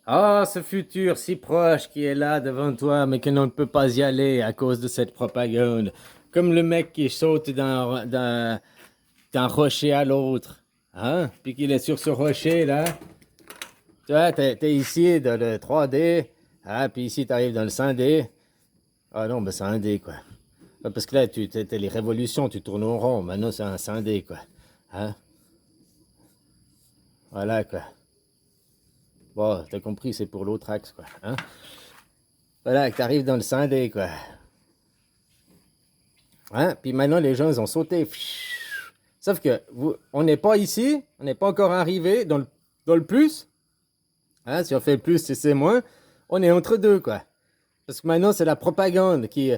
Ah, ce futur si proche qui est là devant toi, mais que l'on ne peut pas y aller à cause de cette propagande. Comme le mec qui saute d'un rocher à l'autre. Hein? Puis qu'il est sur ce rocher là. Tu vois, t'es ici dans le 3D. Ah, puis ici, t'arrives dans le 5D. Ah non, ben c'est un D quoi. Parce que là, t'es les révolutions, tu tournes au rond. Maintenant, c'est un 5D quoi. Hein? Voilà quoi. Bon, t'as compris, c'est pour l'autre axe quoi. Hein? Voilà, que t'arrives dans le 5D quoi. Hein? Puis maintenant, les gens, ils ont sauté. Sauf que on n'est pas ici, on n'est pas encore arrivé dans le plus. Hein? Si on fait le plus, c'est moins. On est entre deux, quoi. Parce que maintenant, c'est la propagande qui.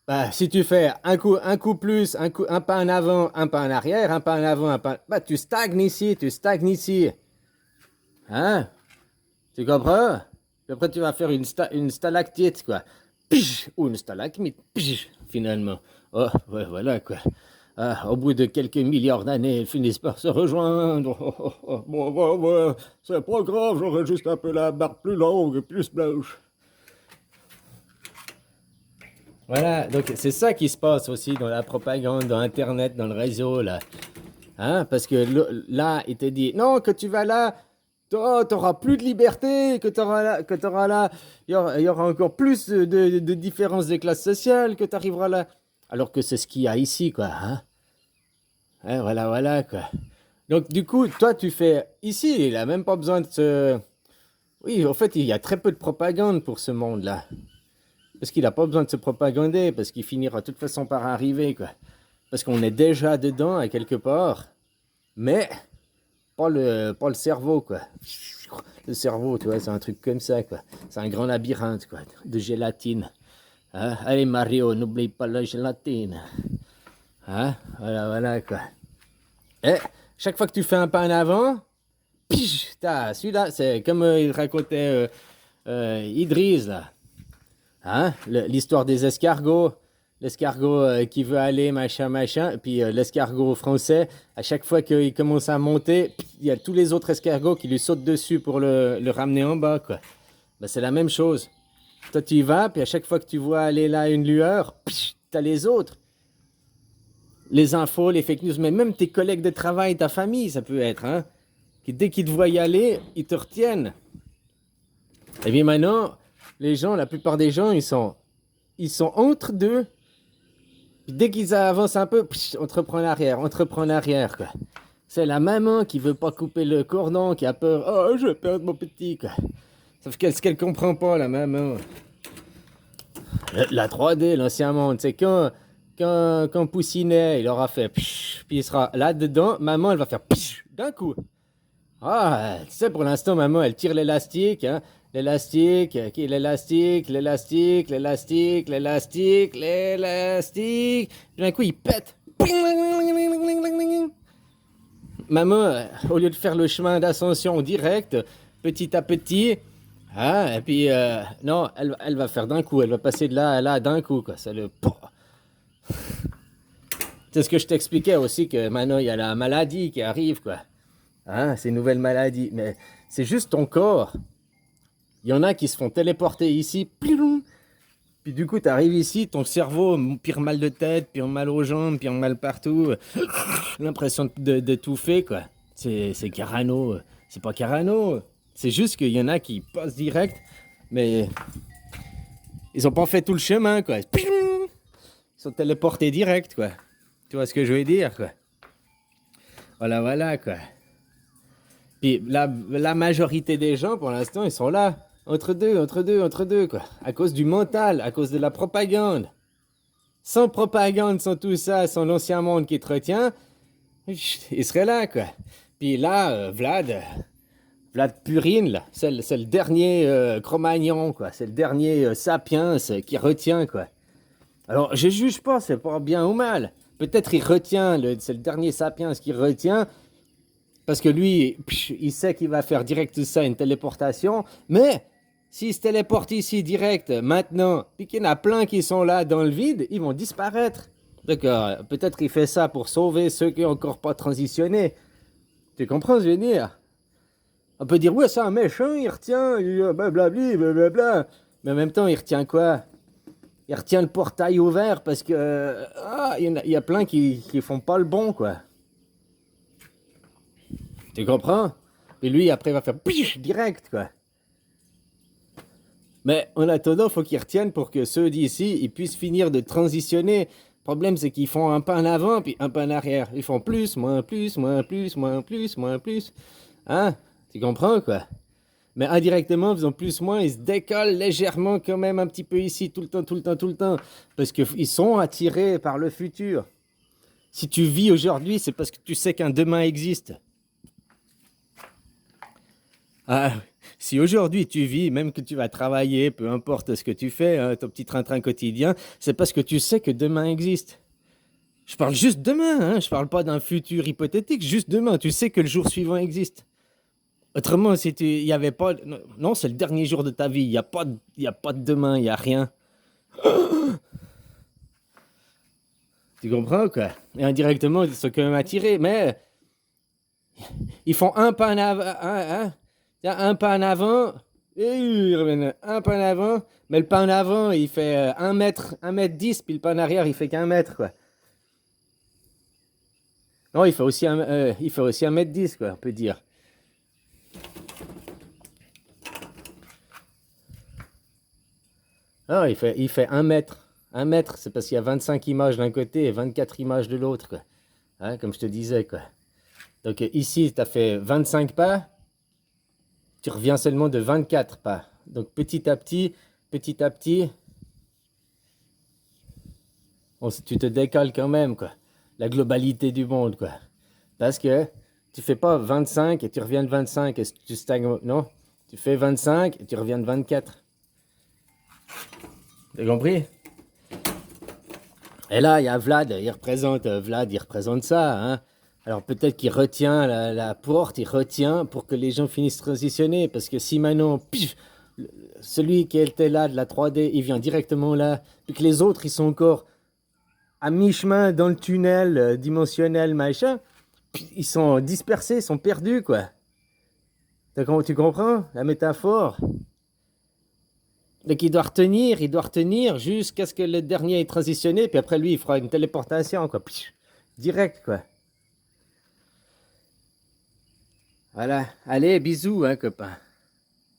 Bah, si tu fais un coup plus, un pas en avant, un pas en arrière, un pas en avant, un pas. Bah, tu stagnes ici, tu stagnes ici. Hein? Tu comprends? Puis après, tu vas faire une stalactite, quoi. Pige, ou une stalagmite, pige, finalement. Oh, ouais, voilà, quoi. Ah, au bout de quelques milliards d'années, ils finissent par se rejoindre. Oh, oh, oh. Bon, bon, bon, c'est pas grave, j'aurais juste un peu la barbe plus longue et plus blanche. Voilà, donc c'est ça qui se passe aussi dans la propagande, dans Internet, dans le réseau, là. Hein? Parce que là, il te dit, non, que tu vas là, t'auras plus de liberté, que t'auras là, il y aura encore plus de différences de classe sociale, que tu arriveras là. Alors que c'est ce qu'il y a ici, quoi. Hein? Hein, voilà, voilà, quoi. Donc, du coup, toi, tu fais ici, il a même pas besoin de se. Oui, en fait, il y a très peu de propagande pour ce monde-là. Parce qu'il n'a pas besoin de se propagander, parce qu'il finira de toute façon par arriver, quoi. Parce qu'on est déjà dedans, à quelque part, mais pas le cerveau, quoi. Le cerveau, tu vois, c'est un truc comme ça, quoi. C'est un grand labyrinthe, quoi, de gélatine. Hein? Allez, Mario, n'oublie pas la gélatine. Hein? Voilà, voilà, quoi. Et chaque fois que tu fais un pas en avant, celui-là, c'est comme il racontait Idriss, là. Hein? L'histoire des escargots. L'escargot qui veut aller, machin, machin. Puis l'escargot français, à chaque fois qu'il commence à monter, il y a tous les autres escargots qui lui sautent dessus pour le ramener en bas, quoi. Ben, c'est la même chose. Toi, tu y vas, puis à chaque fois que tu vois aller là une lueur, t'as les autres. Les infos, les fake news, mais même tes collègues de travail, ta famille, ça peut être, hein. Qui, dès qu'ils te voient y aller, ils te retiennent. Et bien maintenant, les gens, la plupart des gens, ils sont entre deux. Puis dès qu'ils avancent un peu, on te reprend en arrière, quoi. C'est la maman qui veut pas couper le cordon, qui a peur. Oh, je vais perdre mon petit, quoi. Sauf ce qu'elle comprend pas, la maman. La 3D, l'ancien monde, c'est quand Poussinet, il aura fait, puis il sera là-dedans, maman, elle va faire, d'un coup. Ah, tu sais, pour l'instant, maman, elle tire l'élastique, hein. L'élastique, l'élastique, l'élastique, l'élastique, l'élastique, l'élastique. D'un coup, il pète. Maman, au lieu de faire le chemin d'ascension direct, petit à petit, hein, et puis, non, elle va faire d'un coup, elle va passer de là à là d'un coup, quoi. C'est le. C'est ce que je t'expliquais aussi, que maintenant, il y a la maladie qui arrive, quoi. Hein, ces nouvelles maladies. Mais c'est juste ton corps. Il y en a qui se font téléporter ici, puis du coup, tu arrives ici, ton cerveau, pire mal de tête, pire mal aux jambes, pire mal partout, l'impression d'étouffer, quoi. C'est Carano, c'est pas Carano. C'est juste qu'il y en a qui passent direct, mais ils ont pas fait tout le chemin, quoi. Ils sont téléportés direct, quoi. Tu vois ce que je veux dire, quoi. Voilà, voilà, quoi. Puis la majorité des gens, pour l'instant, ils sont là. Entre deux, quoi. À cause du mental, à cause de la propagande. Sans propagande, sans tout ça, sans l'ancien monde qui te retient, il serait là, quoi. Puis là, Vlad Purine, là, c'est le dernier Cro-Magnon, quoi. C'est le dernier Sapiens qui retient, quoi. Alors, je juge pas, c'est pas bien ou mal. Peut-être il retient, c'est le dernier Sapiens qui retient, parce que lui, il sait qu'il va faire direct ça, une téléportation, mais s'il se téléporte ici direct, maintenant, puis qu'il y en a plein qui sont là dans le vide, ils vont disparaître. D'accord, peut-être il fait ça pour sauver ceux qui n'ont encore pas transitionné. Tu comprends ce que je veux dire? On peut dire, ouais, c'est un méchant, il retient, blablabli, blablabla. Mais en même temps, il retient quoi? Il retient le portail ouvert parce que il y a plein qui font pas le bon, quoi. Tu comprends? Et lui, après, il va faire piche direct, quoi. Mais en attendant, il faut qu'ils retiennent pour que ceux d'ici, ils puissent finir de transitionner. Le problème, c'est qu'ils font un pas en avant, puis un pas en arrière. Ils font plus, moins, plus, moins, plus, moins, plus, moins, plus. Hein? Tu comprends, quoi? Mais indirectement, en faisant plus, moins, ils se décollent légèrement quand même un petit peu ici, tout le temps, tout le temps, tout le temps. Parce qu'ils sont attirés par le futur. Si tu vis aujourd'hui, c'est parce que tu sais qu'un demain existe. Ah, si aujourd'hui tu vis, même que tu vas travailler, peu importe ce que tu fais, hein, ton petit train-train quotidien, c'est parce que tu sais que demain existe. Je parle juste demain, hein, je parle pas d'un futur hypothétique, juste demain. Tu sais que le jour suivant existe. Autrement, si il y avait pas, non, non, c'est le dernier jour de ta vie. Il y a pas de demain, il y a rien. Tu comprends quoi? Et indirectement, ils sont quand même attirés, mais ils font un pas en avant, un pas en avant, et ils reviennent un pas en avant, mais le pas en avant, il fait 1 mètre 10, puis le pas en arrière, il fait qu'1 mètre, quoi. Non, il fait aussi 1 mètre 10, quoi, on peut dire. Ah, il fait 1 mètre. 1 mètre, c'est parce qu'il y a 25 images d'un côté et 24 images de l'autre, quoi. Hein, comme je te disais, quoi. Donc ici, tu as fait 25 pas, tu reviens seulement de 24 pas. Donc petit à petit, tu te décales quand même, quoi. La globalité du monde, quoi. Parce que tu fais pas 25 et tu reviens de 25 et tu stagnes. Non, tu fais 25 et tu reviens de 24. T'as compris? Et là, il y a Vlad, il représente ça, hein. Alors peut-être qu'il retient la porte, il retient pour que les gens finissent de transitionner. Parce que si maintenant, pif, celui qui était là de la 3D, il vient directement là, puis que les autres, ils sont encore à mi-chemin dans le tunnel dimensionnel, machin, puis ils sont dispersés, ils sont perdus, quoi. Tu comprends la métaphore? Donc il doit retenir jusqu'à ce que le dernier ait transitionné, puis après lui, il fera une téléportation, quoi. Pff, direct, quoi. Voilà. Allez, bisous, hein, copain.